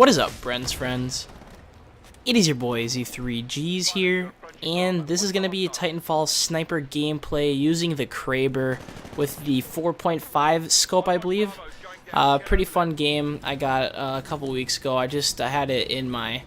What is up, friends? It is your boy Z3Gs here, and this is going to be a Titanfall sniper gameplay using the Kraber with the 4.5 scope, I believe. Pretty fun game I got a couple weeks ago. I had it in my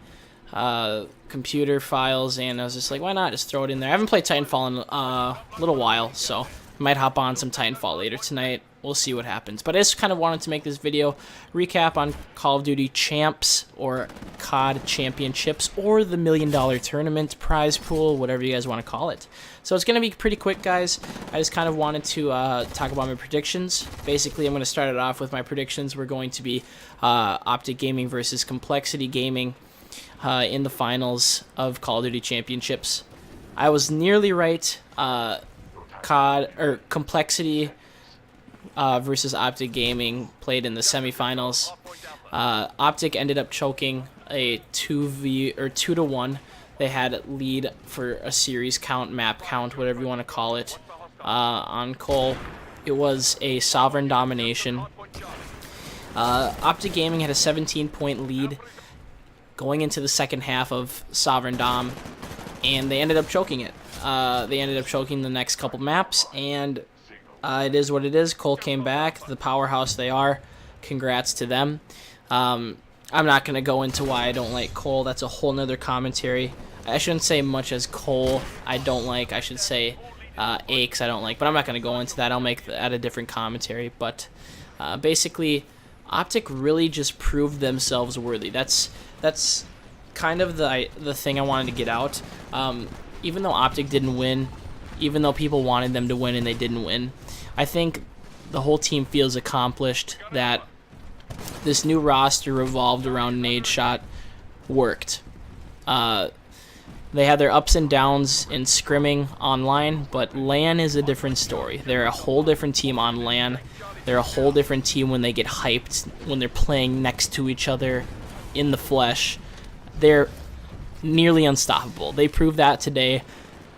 computer files, and I was just like, why not just throw it in there? I haven't played Titanfall in a little while, so I might hop on some Titanfall later tonight. We'll see what happens. But I just kind of wanted to make this video recap on Call of Duty Champs or COD Championships or the $1 Million Tournament prize pool, whatever you guys want to call it. So it's going to be pretty quick, guys. I just kind of wanted to talk about my predictions. Basically, I'm going to start it off with my predictions. We're going to be Optic Gaming versus Complexity Gaming in the finals of Call of Duty Championships. I was nearly right. Complexity versus Optic Gaming played in the semifinals. Optic ended up choking a 2-1. They had lead for a series count, map count, whatever you want to call it. On Cole, it was a sovereign domination. Optic Gaming had a 17-point lead going into the second half of Sovereign Dom, and they ended up choking it. They ended up choking the next couple maps, and it is what it is. Cole came back, the powerhouse they are. Congrats to them. I'm not going to go into why I don't like Cole. That's a whole nother commentary. I shouldn't say much as Cole I don't like. I should say Aches I don't like. But I'm not going to go into that. I'll make that a different commentary. But basically, Optic really just proved themselves worthy. That's kind of the thing I wanted to get out. Even though Optic didn't win, even though people wanted them to win and they didn't win, I think the whole team feels accomplished, that this new roster revolved around Nadeshot worked. They had their ups and downs in scrimming online, but LAN is a different story. They're a whole different team on LAN. They're a whole different team when they get hyped, when they're playing next to each other in the flesh. They're nearly unstoppable. They proved that today,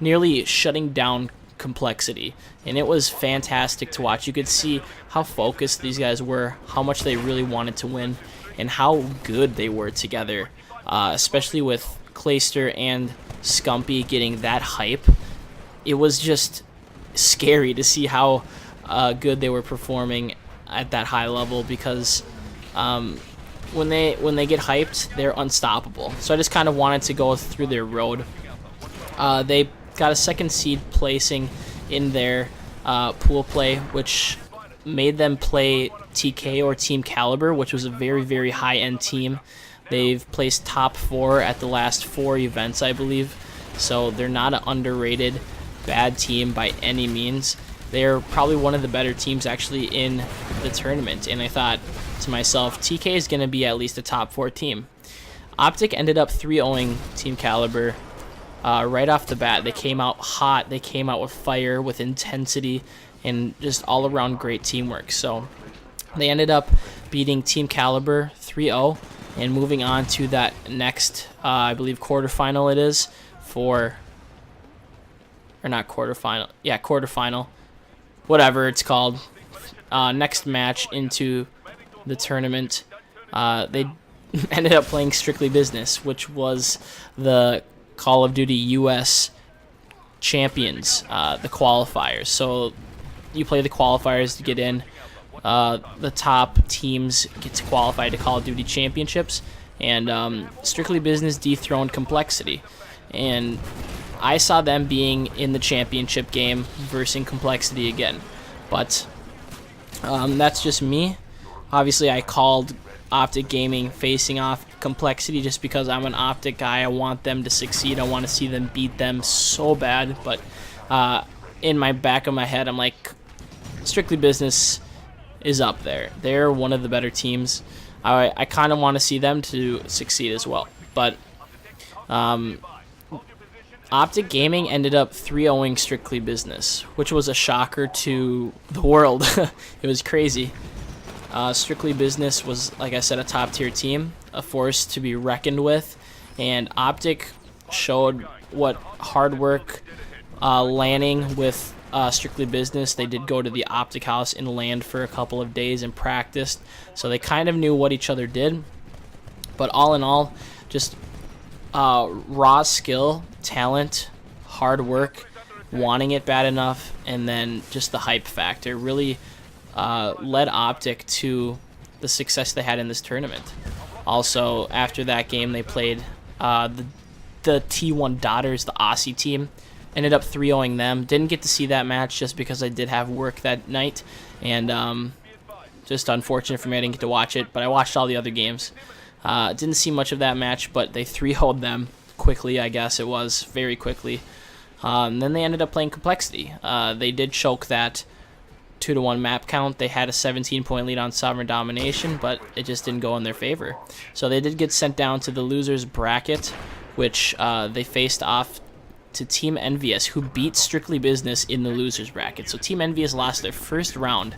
nearly shutting down Complexity, and it was fantastic to watch. You could see how focused these guys were, how much they really wanted to win, and how good they were together, especially with Clayster and Scumpy getting that hype. It was just scary to see how good they were performing at that high level, because when they get hyped, they're unstoppable. So I just kind of wanted to go through their road. They got a second seed placing in their pool play, which made them play TK or Team Caliber, which was a very, very high-end team. They've placed top 4 at the last 4 events, I believe. So they're not an underrated bad team by any means. They're probably one of the better teams actually in the tournament. And I thought to myself, TK is going to be at least a top 4 team. Optic ended up 3-0ing Team Caliber. Right off the bat, they came out hot. They came out with fire, with intensity, and just all-around great teamwork. So they ended up beating Team Caliber 3-0 and moving on to that next, I believe, quarterfinal it is for, or not quarterfinal, yeah, quarterfinal, whatever it's called. Next match into the tournament, they ended up playing Strictly Business, which was the Call of Duty US champions, the qualifiers. So you play the qualifiers to get in. The top teams get to qualify to Call of Duty Championships, and Strictly Business dethroned Complexity. And I saw them being in the championship game versus Complexity again. But that's just me. Obviously, I called Optic Gaming facing off Complexity just because I'm an Optic guy. I want them to succeed. I want to see them beat them so bad. But in my back of my head, I'm like, Strictly Business is up there. They're one of the better teams. I kind of want to see them to succeed as well. But Optic Gaming ended up 3-0ing Strictly Business, which was a shocker to the world. It was crazy. Strictly Business was, like I said, a top-tier team, a force to be reckoned with, and Optic showed what hard work landing with Strictly Business. They did go to the Optic House and land for a couple of days and practiced, so they kind of knew what each other did. But all in all, just raw skill, talent, hard work, wanting it bad enough, and then just the hype factor really led Optic to the success they had in this tournament. Also, after that game, they played the T1 Daughters, the Aussie team. Ended up 3-0ing them. Didn't get to see that match just because I did have work that night, and just unfortunate for me I didn't get to watch it, but I watched all the other games. Didn't see much of that match, but they 3-0'd them quickly, I guess it was, very quickly. And then they ended up playing Complexity. They did choke that 2-1 map count. They had a 17-point lead on Sovereign Domination, but it just didn't go in their favor. So they did get sent down to the losers bracket, which they faced off to Team Envious, who beat Strictly Business in the losers bracket. So Team Envious lost their first round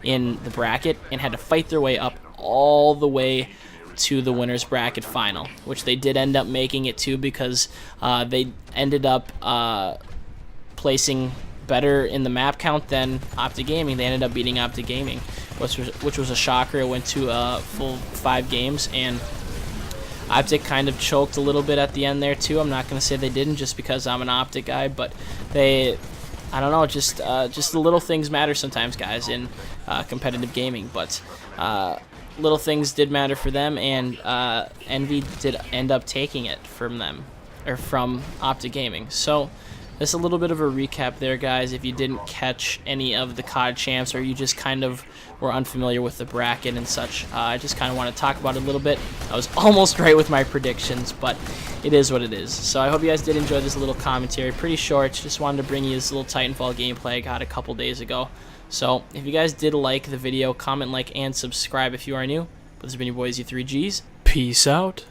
in the bracket and had to fight their way up all the way to the winners bracket final, which they did end up making it to because they ended up placing better in the map count than Optic Gaming. They ended up beating Optic Gaming, which was a shocker. It went to a full 5 games, and Optic kind of choked a little bit at the end there too. I'm not going to say they didn't just because I'm an Optic guy, but I don't know, just the little things matter sometimes, guys, in competitive gaming. But little things did matter for them, and Envy did end up taking it from them, or from Optic Gaming. So that's a little bit of a recap there, guys. If you didn't catch any of the COD champs, or you just kind of were unfamiliar with the bracket and such, I just kind of want to talk about it a little bit. I was almost right with my predictions, but it is what it is. So I hope you guys did enjoy this little commentary. Pretty short. Just wanted to bring you this little Titanfall gameplay I got a couple days ago. So if you guys did like the video, comment, like, and subscribe if you are new. But this has been your boys, U3Gs. Peace out.